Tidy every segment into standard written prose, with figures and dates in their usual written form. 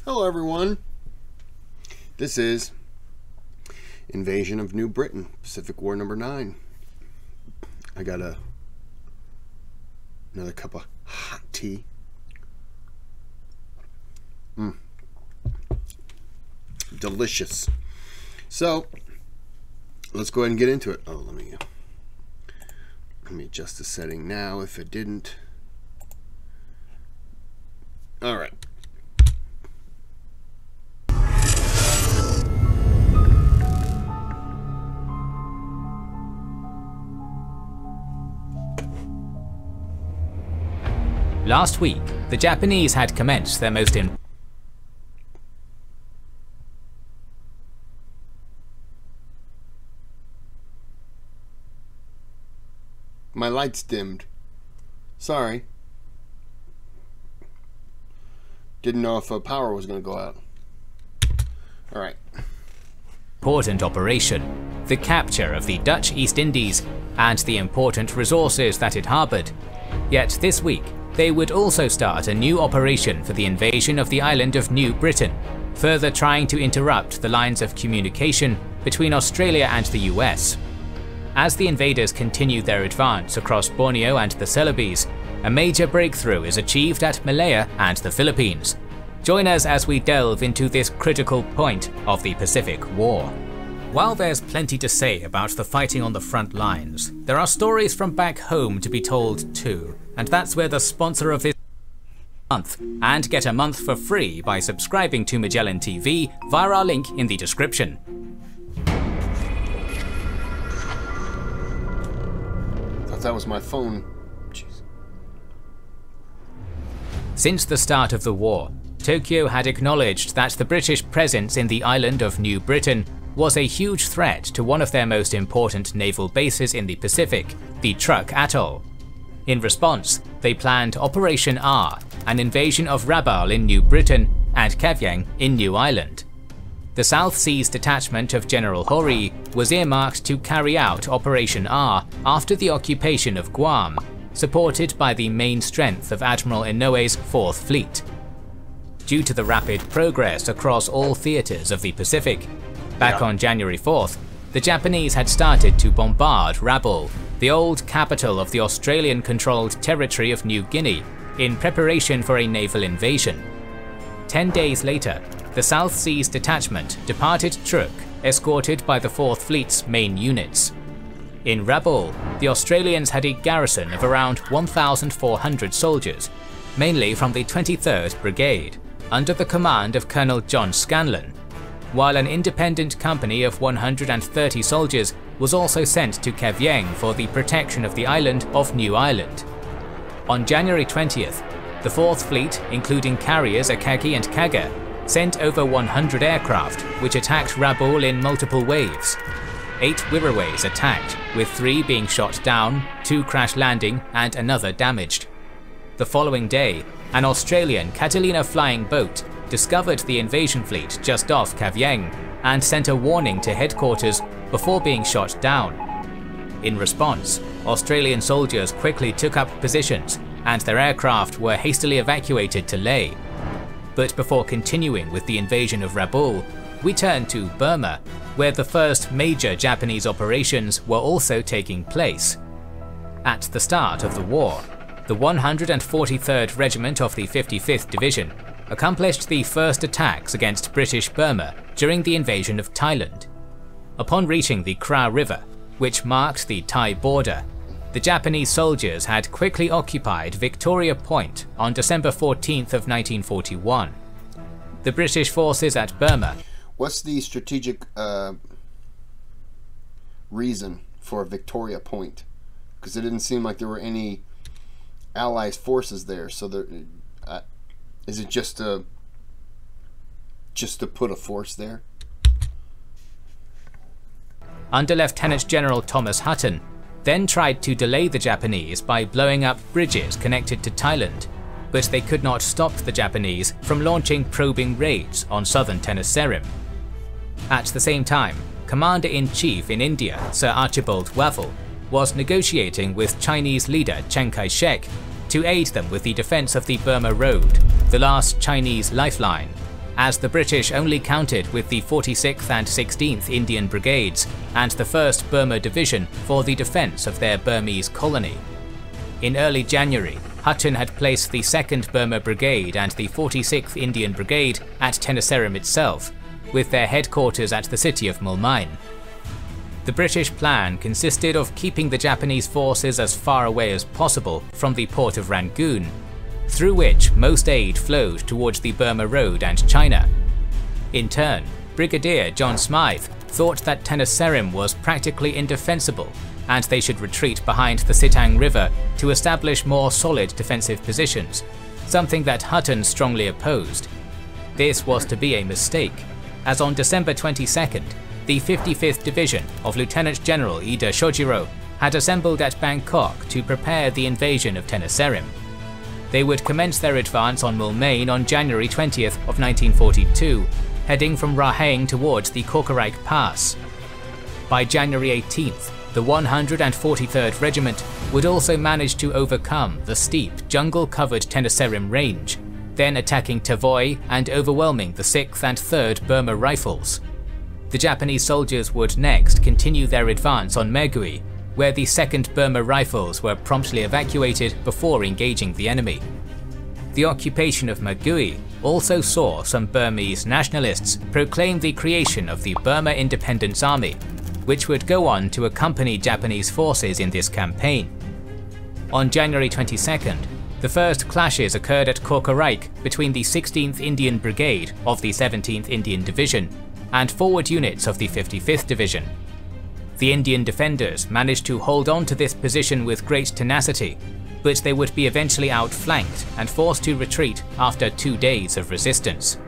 Hello everyone, this is Invasion of New Britain, Pacific War number 9. I got another cup of hot tea. Delicious. So, let's go ahead and get into it. Oh, let me adjust the setting now if it didn't. Alright. Last week, the Japanese had commenced their most My lights dimmed. Sorry. Didn't know if power was going to go out. Alright. important operation, the capture of the Dutch East Indies and the important resources that it harboured. Yet this week, they would also start a new operation for the invasion of the island of New Britain, further trying to interrupt the lines of communication between Australia and the US. As the invaders continue their advance across Borneo and the Celebes, a major breakthrough is achieved at Malaya and the Philippines. Join us as we delve into this critical point of the Pacific War. While there's plenty to say about the fighting on the front lines, there are stories from back home to be told too, and that's where the sponsor of this month, and get a month for free by subscribing to Magellan TV via our link in the description. Thought that was my phone. Jeez. Since the start of the war, Tokyo had acknowledged that the British presence in the island of New Britain was a huge threat to one of their most important naval bases in the Pacific, the Truk Atoll. In response, they planned Operation R, an invasion of Rabaul in New Britain and Kavieng in New Ireland. The South Seas Detachment of General Hori was earmarked to carry out Operation R after the occupation of Guam, supported by the main strength of Admiral Inouye's 4th Fleet. Due to the rapid progress across all theatres of the Pacific, back on January 4th, the Japanese had started to bombard Rabaul, the old capital of the Australian-controlled territory of New Guinea, in preparation for a naval invasion. 10 days later, the South Seas Detachment departed Truk, escorted by the 4th Fleet's main units. In Rabaul, the Australians had a garrison of around 1,400 soldiers, mainly from the 23rd Brigade, under the command of Colonel John Scanlon, while an independent company of 130 soldiers was also sent to Kavieng for the protection of the island of New Ireland. On January 20th, the 4th Fleet, including carriers Akagi and Kaga, sent over 100 aircraft, which attacked Rabaul in multiple waves. 8 Wirraways attacked, with 3 being shot down, 2 crash landing and another damaged. The following day, an Australian Catalina flying boat discovered the invasion fleet just off Kavieng and sent a warning to headquarters before being shot down. In response, Australian soldiers quickly took up positions and their aircraft were hastily evacuated to Lae. But before continuing with the invasion of Rabaul, we turn to Burma, where the first major Japanese operations were also taking place. At the start of the war, the 143rd Regiment of the 55th Division accomplished the first attacks against British Burma during the invasion of Thailand. Upon reaching the Kra River, which marked the Thai border, the Japanese soldiers had quickly occupied Victoria Point on December 14th of 1941. The British forces at Burma. What's the strategic reason for Victoria Point? Because it didn't seem like there were any Allies forces there, so there, is it just to put a force there? Under Lieutenant General Thomas Hutton, then tried to delay the Japanese by blowing up bridges connected to Thailand, but they could not stop the Japanese from launching probing raids on southern Tenasserim. At the same time, Commander-in-Chief in India, Sir Archibald Wavell, was negotiating with Chinese leader Chiang Kai-shek to aid them with the defense of the Burma Road, the last Chinese lifeline, as the British only counted with the 46th and 16th Indian Brigades and the 1st Burma Division for the defence of their Burmese colony. In early January, Hutton had placed the 2nd Burma Brigade and the 46th Indian Brigade at Tenasserim itself, with their headquarters at the city of Mulmine. The British plan consisted of keeping the Japanese forces as far away as possible from the port of Rangoon, through which most aid flowed towards the Burma Road and China. In turn, Brigadier John Smythe thought that Tenasserim was practically indefensible, and they should retreat behind the Sitang River to establish more solid defensive positions, something that Hutton strongly opposed. This was to be a mistake, as on December 22nd, the 55th Division of Lieutenant General Ida Shojiro had assembled at Bangkok to prepare the invasion of Tenasserim. They would commence their advance on Moulmein on January 20th of 1942, heading from Raheng towards the Kokarike Pass. By January 18th, the 143rd Regiment would also manage to overcome the steep, jungle-covered Tenasserim range, then attacking Tavoy and overwhelming the 6th and 3rd Burma Rifles. The Japanese soldiers would next continue their advance on Megui, where the 2nd Burma Rifles were promptly evacuated before engaging the enemy. The occupation of Megui also saw some Burmese nationalists proclaim the creation of the Burma Independence Army, which would go on to accompany Japanese forces in this campaign. On January 22nd, the first clashes occurred at Kokarike between the 16th Indian Brigade of the 17th Indian Division and forward units of the 55th Division. The Indian defenders managed to hold on to this position with great tenacity, but they would be eventually outflanked and forced to retreat after 2 days of resistance.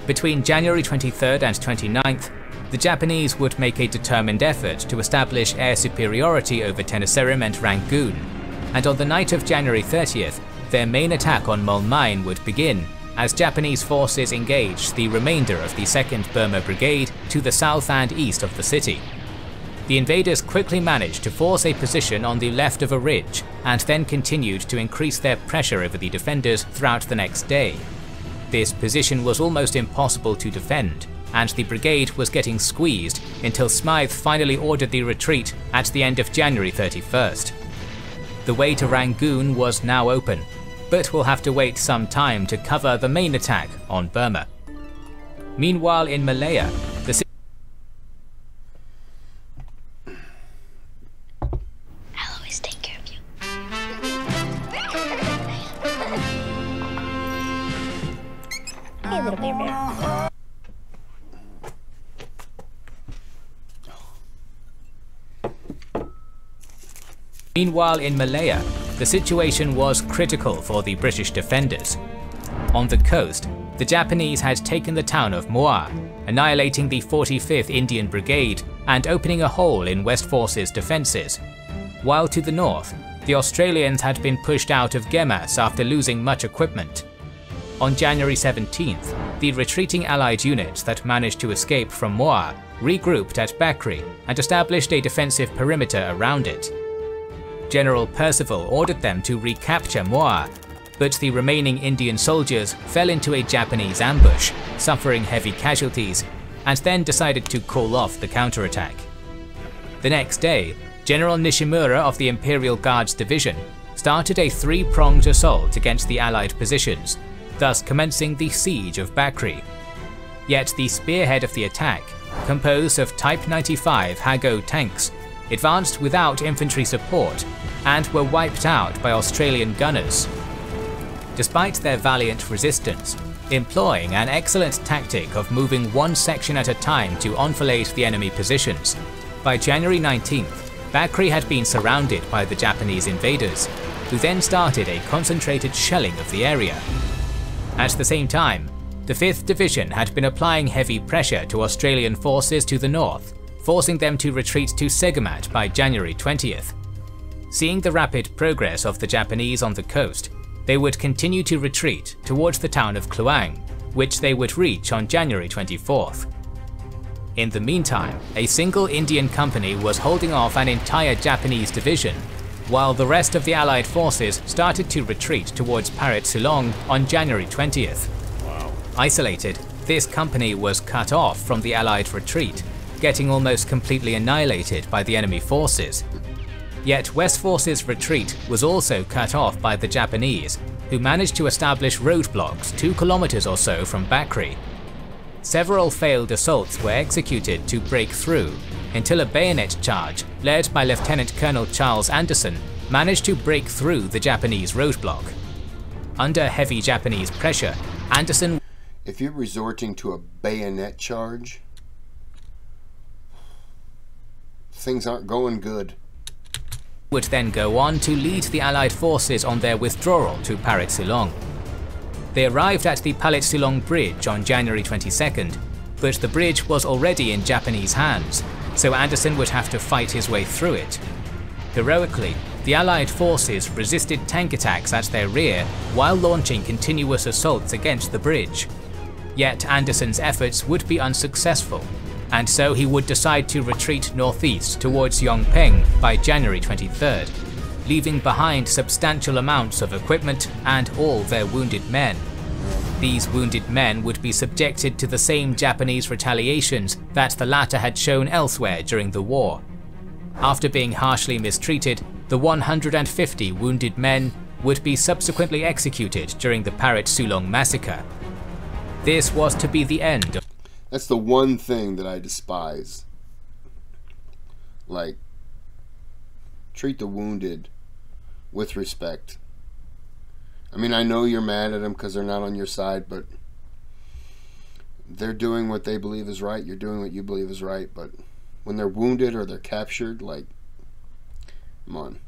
Between January 23rd and 29th, the Japanese would make a determined effort to establish air superiority over Tenasserim and Rangoon, and on the night of January 30th, their main attack on Moulmein would begin, as Japanese forces engaged the remainder of the 2nd Burma Brigade to the south and east of the city. The invaders quickly managed to force a position on the left of a ridge, and then continued to increase their pressure over the defenders throughout the next day. This position was almost impossible to defend, and the brigade was getting squeezed until Smythe finally ordered the retreat at the end of January 31st. The way to Rangoon was now open, but will have to wait some time to cover the main attack on Burma. Meanwhile in Malaya, the I'll always take care of you. Hey, little bear. Meanwhile in Malaya, the situation was critical for the British defenders. On the coast, the Japanese had taken the town of Moa, annihilating the 45th Indian Brigade and opening a hole in West Force's defences. While to the north, the Australians had been pushed out of Gemas after losing much equipment. On January 17th, the retreating Allied units that managed to escape from Moa regrouped at Bakri and established a defensive perimeter around it. General Percival ordered them to recapture Moa, but the remaining Indian soldiers fell into a Japanese ambush, suffering heavy casualties, and then decided to call off the counterattack. The next day, General Nishimura of the Imperial Guards Division started a three-pronged assault against the Allied positions, thus commencing the siege of Bakri. Yet the spearhead of the attack, composed of Type 95 Hago tanks, advanced without infantry support and were wiped out by Australian gunners. Despite their valiant resistance, employing an excellent tactic of moving one section at a time to enfilade the enemy positions, by January 19th, Bakri had been surrounded by the Japanese invaders, who then started a concentrated shelling of the area. At the same time, the 5th Division had been applying heavy pressure to Australian forces to the north, forcing them to retreat to Segamat by January 20th. Seeing the rapid progress of the Japanese on the coast, they would continue to retreat towards the town of Kluang, which they would reach on January 24th. In the meantime, a single Indian company was holding off an entire Japanese division, while the rest of the Allied forces started to retreat towards Parit Silong on January 20th. Wow. Isolated, This company was cut off from the Allied retreat, getting almost completely annihilated by the enemy forces. Yet West Force's retreat was also cut off by the Japanese, who managed to establish roadblocks 2 kilometers or so from Bakri. Several failed assaults were executed to break through, until a bayonet charge, led by Lieutenant Colonel Charles Anderson, managed to break through the Japanese roadblock. Under heavy Japanese pressure, Anderson, if you're resorting to a bayonet charge, things aren't going good. would then go on to lead the Allied forces on their withdrawal to Parit-Silong. They arrived at the Palit-Silong Bridge on January 22nd, but the bridge was already in Japanese hands, so Anderson would have to fight his way through it. Heroically, the Allied forces resisted tank attacks at their rear while launching continuous assaults against the bridge. Yet Anderson's efforts would be unsuccessful, and so he would decide to retreat northeast towards Yongping by January 23rd, leaving behind substantial amounts of equipment and all their wounded men. These wounded men would be subjected to the same Japanese retaliations that the latter had shown elsewhere during the war. After being harshly mistreated, the 150 wounded men would be subsequently executed during the Parit-Silong massacre. This was to be the end of... That's the one thing that I despise. Like, treat the wounded with respect. I mean, I know you're mad at them because they're not on your side, but they're doing what they believe is right. You're doing what you believe is right, but when they're wounded or they're captured, like, come on,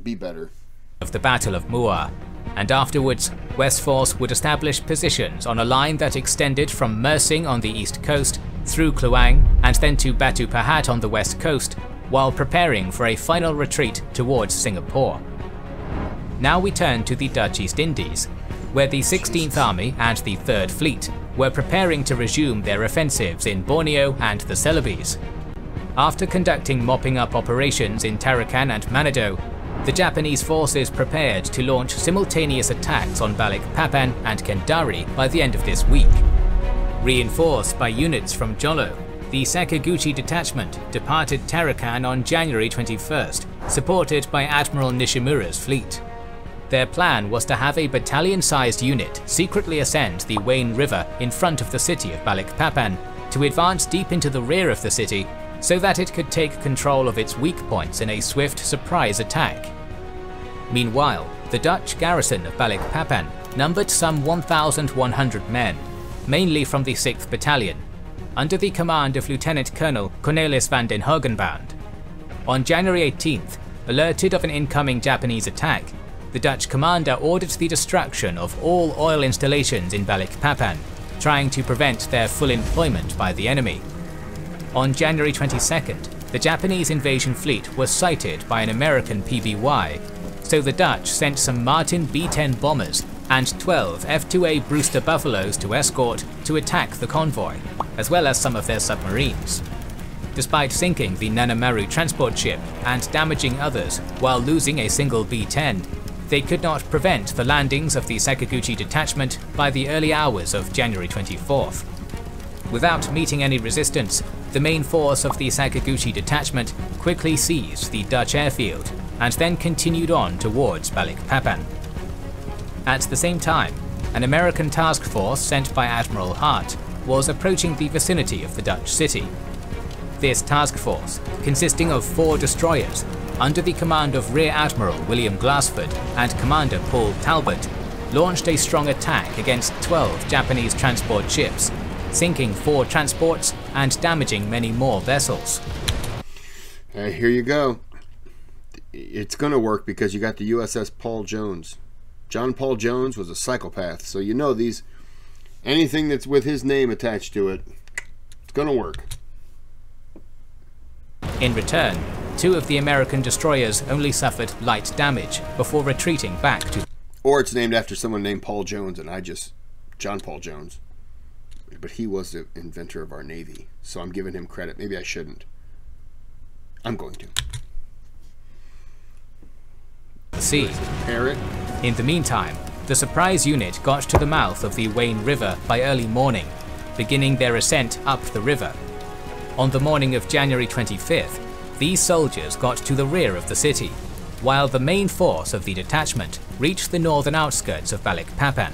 be better. Of the Battle of Muar, and afterwards, West Force would establish positions on a line that extended from Mersing on the east coast, through Kluang, and then to Batu Pahat on the west coast, while preparing for a final retreat towards Singapore. Now we turn to the Dutch East Indies, where the 16th Army and the 3rd Fleet were preparing to resume their offensives in Borneo and the Celebes. After conducting mopping-up operations in Tarakan and Manado, the Japanese forces prepared to launch simultaneous attacks on Balikpapan and Kendari by the end of this week. Reinforced by units from Jolo, the Sakaguchi detachment departed Tarakan on January 21st, supported by Admiral Nishimura's fleet. Their plan was to have a battalion-sized unit secretly ascend the Wain River in front of the city of Balikpapan to advance deep into the rear of the city so that it could take control of its weak points in a swift surprise attack. Meanwhile, the Dutch garrison of Balikpapan numbered some 1,100 men, mainly from the 6th Battalion, under the command of Lieutenant Colonel Cornelis van den Hogenband. On January 18th, alerted of an incoming Japanese attack, the Dutch commander ordered the destruction of all oil installations in Balikpapan, trying to prevent their full employment by the enemy. On January 22nd, the Japanese invasion fleet was sighted by an American PBY, so the Dutch sent some Martin B-10 bombers and 12 F-2A Brewster Buffaloes to escort to attack the convoy, as well as some of their submarines. Despite sinking the Nanamaru transport ship and damaging others while losing a single B-10, they could not prevent the landings of the Sakaguchi detachment by the early hours of January 24th. Without meeting any resistance, the main force of the Sakaguchi detachment quickly seized the Dutch airfield and then continued on towards Balikpapan. At the same time, an American task force sent by Admiral Hart was approaching the vicinity of the Dutch city. This task force, consisting of 4 destroyers, under the command of Rear Admiral William Glassford and Commander Paul Talbot, launched a strong attack against 12 Japanese transport ships, sinking 4 transports and damaging many more vessels. Here you go. It's going to work because you got the USS Paul Jones. John Paul Jones was a psychopath, so you know anything that's with his name attached to it, it's going to work. In return, 2 of the American destroyers only suffered light damage before retreating back to... Or it's named after someone named Paul Jones, and John Paul Jones. But he was the inventor of our Navy, so I'm giving him credit. Maybe I shouldn't. I'm going to. Sea. Parrot. In the meantime, the surprise unit got to the mouth of the Wain River by early morning, beginning their ascent up the river. On the morning of January 25th, these soldiers got to the rear of the city, while the main force of the detachment reached the northern outskirts of Balikpapan.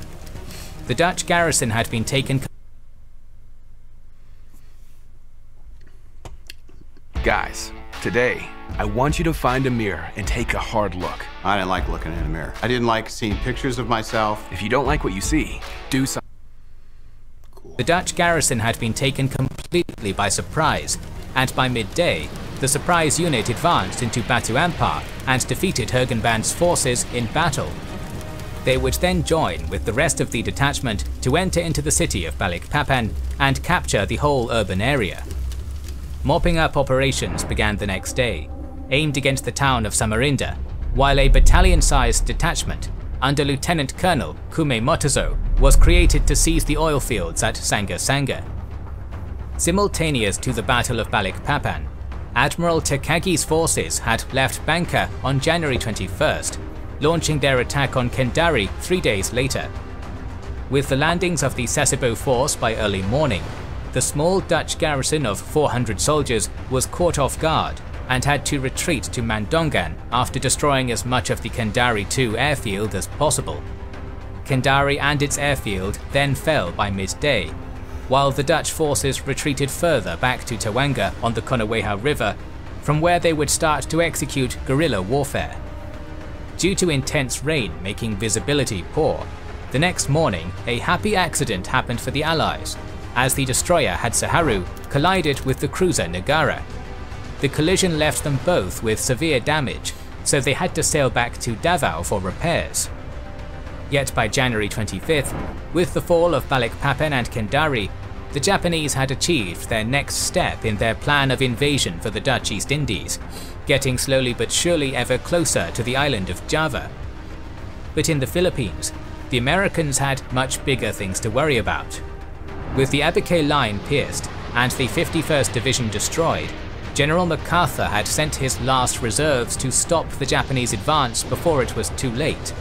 The Dutch garrison had been taken. Guys, today, I want you to find a mirror and take a hard look. I didn't like looking in a mirror. I didn't like seeing pictures of myself. If you don't like what you see, do something. The Dutch garrison had been taken completely by surprise, and by midday, the surprise unit advanced into Batu Ampar and defeated Hergenband's forces in battle. They would then join with the rest of the detachment to enter into the city of Balikpapan and capture the whole urban area. Mopping up operations began the next day, aimed against the town of Samarinda, while a battalion-sized detachment under Lieutenant Colonel Kume Motozo was created to seize the oil fields at Sanga Sanga. Simultaneous to the Battle of Balikpapan, Admiral Takagi's forces had left Bangka on January 21st, launching their attack on Kendari 3 days later. With the landings of the Sasebo force by early morning, the small Dutch garrison of 400 soldiers was caught off guard and had to retreat to Mandongan after destroying as much of the Kendari II airfield as possible. Kendari and its airfield then fell by midday, while the Dutch forces retreated further back to Tawanga on the Konaweha River, from where they would start to execute guerrilla warfare. Due to intense rain making visibility poor, the next morning a happy accident happened for the Allies, as the destroyer Hatsuharu collided with the cruiser Nagara. The collision left them both with severe damage, so they had to sail back to Davao for repairs. Yet by January 25th, with the fall of Balikpapan and Kendari, the Japanese had achieved their next step in their plan of invasion for the Dutch East Indies, getting slowly but surely ever closer to the island of Java. But in the Philippines, the Americans had much bigger things to worry about. With the Abike line pierced and the 51st Division destroyed, General MacArthur had sent his last reserves to stop the Japanese advance before it was too late.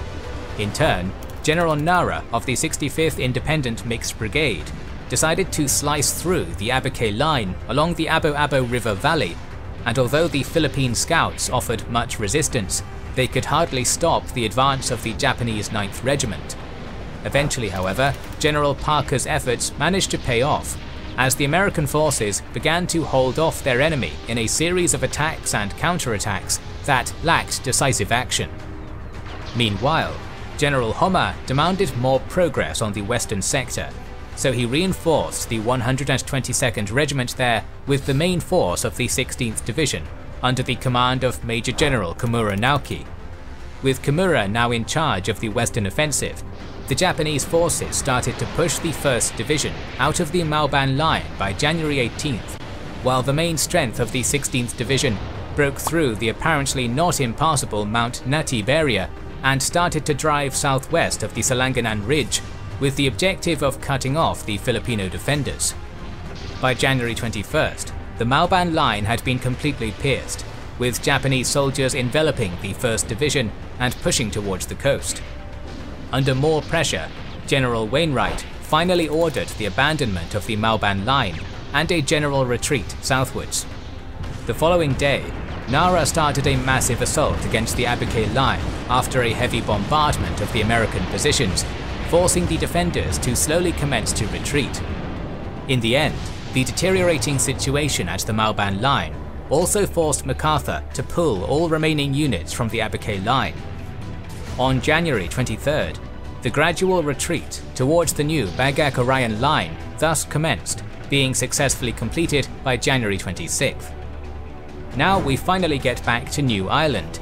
In turn, General Nara of the 65th Independent Mixed Brigade decided to slice through the Abike line along the Abo-Abo River Valley, and although the Philippine scouts offered much resistance, they could hardly stop the advance of the Japanese 9th Regiment. Eventually, however, General Parker's efforts managed to pay off, as the American forces began to hold off their enemy in a series of attacks and counterattacks that lacked decisive action. Meanwhile, General Homma demanded more progress on the western sector, so he reinforced the 122nd Regiment there with the main force of the 16th Division, under the command of Major General Kimura Naoki. With Kimura now in charge of the western offensive, the Japanese forces started to push the 1st Division out of the Mauban line by January 18th, while the main strength of the 16th Division broke through the apparently not impassable Mount Natib area and started to drive southwest of the Salanganan Ridge, with the objective of cutting off the Filipino defenders. By January 21st, the Mauban line had been completely pierced, with Japanese soldiers enveloping the 1st Division and pushing towards the coast. Under more pressure, General Wainwright finally ordered the abandonment of the Mauban line and a general retreat southwards. The following day, Nara started a massive assault against the Abike line after a heavy bombardment of the American positions, forcing the defenders to slowly commence to retreat. In the end, the deteriorating situation at the Mauban line also forced MacArthur to pull all remaining units from the Abike line. On January 23rd, the gradual retreat towards the new Bagak-Orion line thus commenced, being successfully completed by January 26th. Now we finally get back to New Ireland,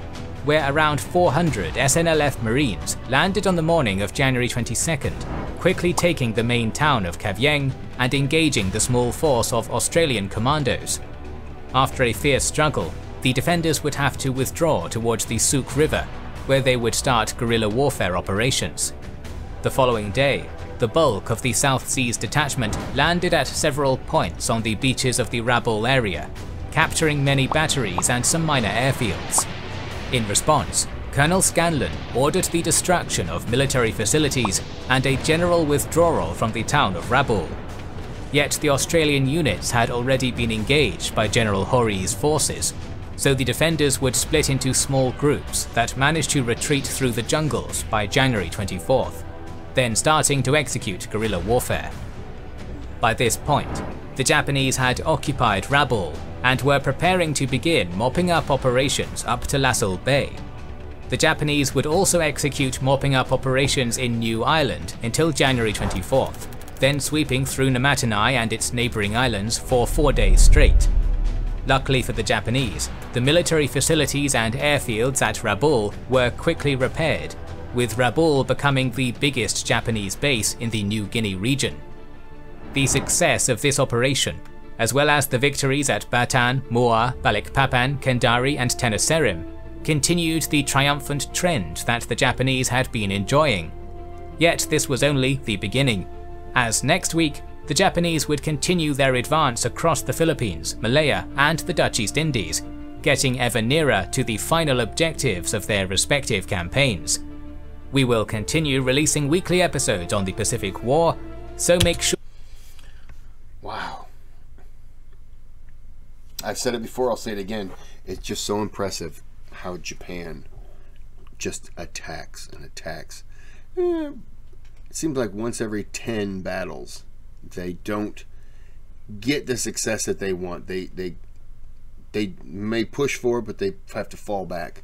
where around 400 SNLF Marines landed on the morning of January 22nd, quickly taking the main town of Kavieng and engaging the small force of Australian commandos. After a fierce struggle, the defenders would have to withdraw towards the Souk River, where they would start guerrilla warfare operations. The following day, the bulk of the South Seas detachment landed at several points on the beaches of the Rabaul area, capturing many batteries and some minor airfields. In response, Colonel Scanlon ordered the destruction of military facilities and a general withdrawal from the town of Rabaul. Yet the Australian units had already been engaged by General Hori's forces, so the defenders would split into small groups that managed to retreat through the jungles by January 24th, then starting to execute guerrilla warfare. By this point, the Japanese had occupied Rabaul and were preparing to begin mopping up operations up to Lassal Bay. The Japanese would also execute mopping up operations in New Ireland until January 24th, then sweeping through Namatanai and its neighbouring islands for 4 days straight. Luckily for the Japanese, the military facilities and airfields at Rabaul were quickly repaired, with Rabaul becoming the biggest Japanese base in the New Guinea region. The success of this operation, as well as the victories at Batan, Moa, Balikpapan, Kendari and Tenasserim, continued the triumphant trend that the Japanese had been enjoying. Yet this was only the beginning, as next week the Japanese would continue their advance across the Philippines, Malaya and the Dutch East Indies, getting ever nearer to the final objectives of their respective campaigns. We will continue releasing weekly episodes on the Pacific War, so make sure... Wow. I've said it before, I'll say it again. It's just so impressive how Japan just attacks and attacks. It seems like once every 10 battles, they don't get the success that they want. They may push forward, but they have to fall back.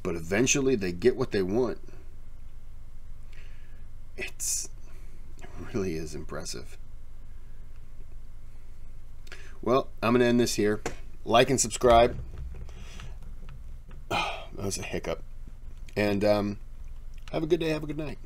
But eventually they get what they want. It really is impressive. Well, I'm going to end this here. Like and subscribe. Oh, that was a hiccup. And have a good day. Have a good night.